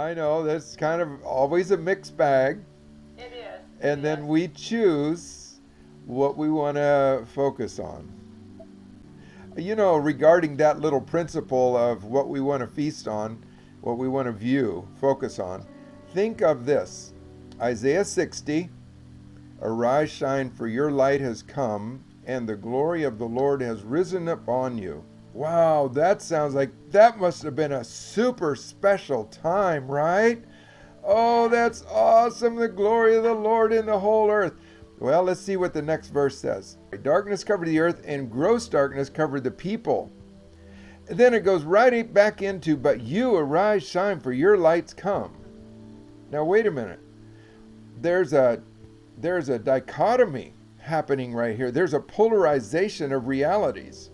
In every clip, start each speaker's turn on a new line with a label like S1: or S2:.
S1: I know that's kind of always a mixed bag.
S2: It is.
S1: And
S2: It
S1: then
S2: is.
S1: we choose what we want to focus on. You know, regarding that little principle of what we want to feast on, what we want to view, focus on, think of this: Isaiah 60, arise, shine, for your light has come, and the glory of the Lord has risen upon you. Wow, that sounds like that must have been a super special time, right? Oh, that's awesome. The glory of the Lord in the whole earth. Well, let's see what the next verse says. Darkness covered the earth, and gross darkness covered the people. And then it goes right back into, but you arise, shine, for your light's come. Now, wait a minute. There's a dichotomy happening right here. There's a polarization of realities.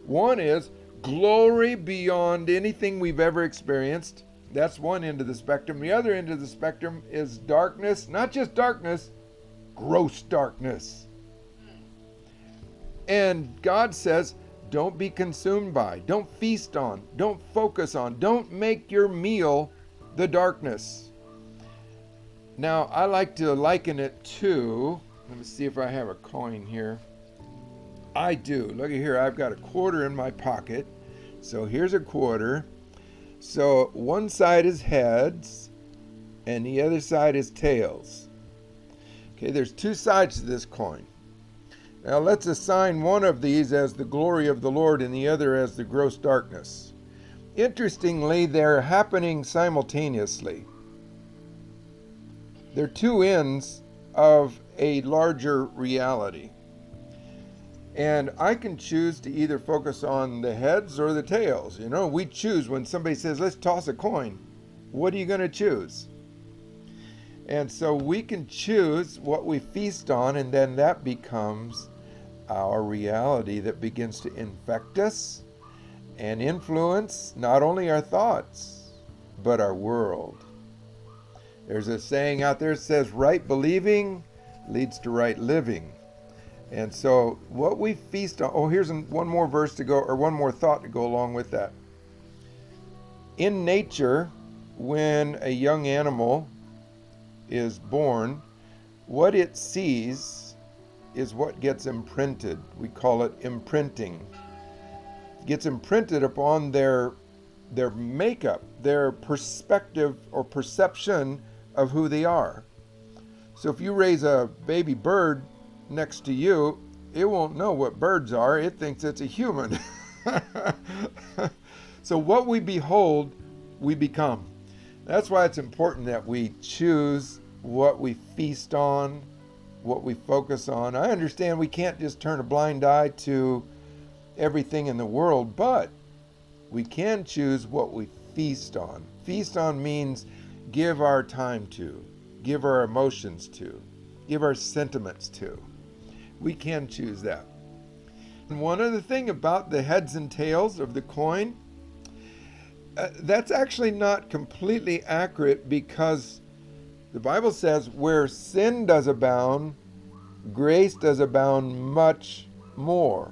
S1: One is glory beyond anything we've ever experienced. That's one end of the spectrum. The other end of the spectrum is darkness, not just darkness, gross darkness. And God says, don't be consumed by, don't feast on, don't focus on, don't make your meal the darkness. Now, I like to liken it to, let me see if I have a coin here. I do. Look at here, I've got a quarter in my pocket. So here's a quarter. So one side is heads and the other side is tails. Okay, there's two sides to this coin. Now let's assign one of these as the glory of the Lord and the other as the gross darkness. Interestingly, they're happening simultaneously. They're two ends of a larger reality. And I can choose to either focus on the heads or the tails. You know, we choose when somebody says, let's toss a coin. What are you going to choose? And so we can choose what we feast on, and then that becomes our reality that begins to infect us and influence not only our thoughts, but our world. There's a saying out there that says, right believing leads to right living. And so what we feast on, oh, here's one more verse to go, or one more thought to go along with that. In nature, when a young animal is born, what it sees is what gets imprinted. We call it imprinting. It gets imprinted upon their makeup, their perspective or perception of who they are. So if you raise a baby bird next to you, it won't know what birds are. It thinks it's a human. So what we behold, we become. That's why it's important that we choose what we feast on, what we focus on. I understand we can't just turn a blind eye to everything in the world, but we can choose what we feast on. Feast on means give our time to, give our emotions to, give our sentiments to. We can choose that. And one other thing about the heads and tails of the coin, that's actually not completely accurate, because the Bible says where sin does abound, grace does abound much more.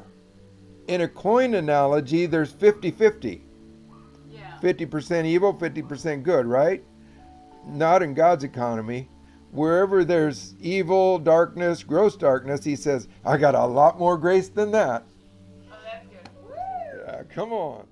S1: In a coin analogy, there's 50-50.
S2: Yeah.
S1: 50% evil, 50% good, right? Not in God's economy. Wherever there's evil, darkness, gross darkness, he says, I got a lot more grace than that.
S2: Oh, that's good. Woo!
S1: Yeah, come on.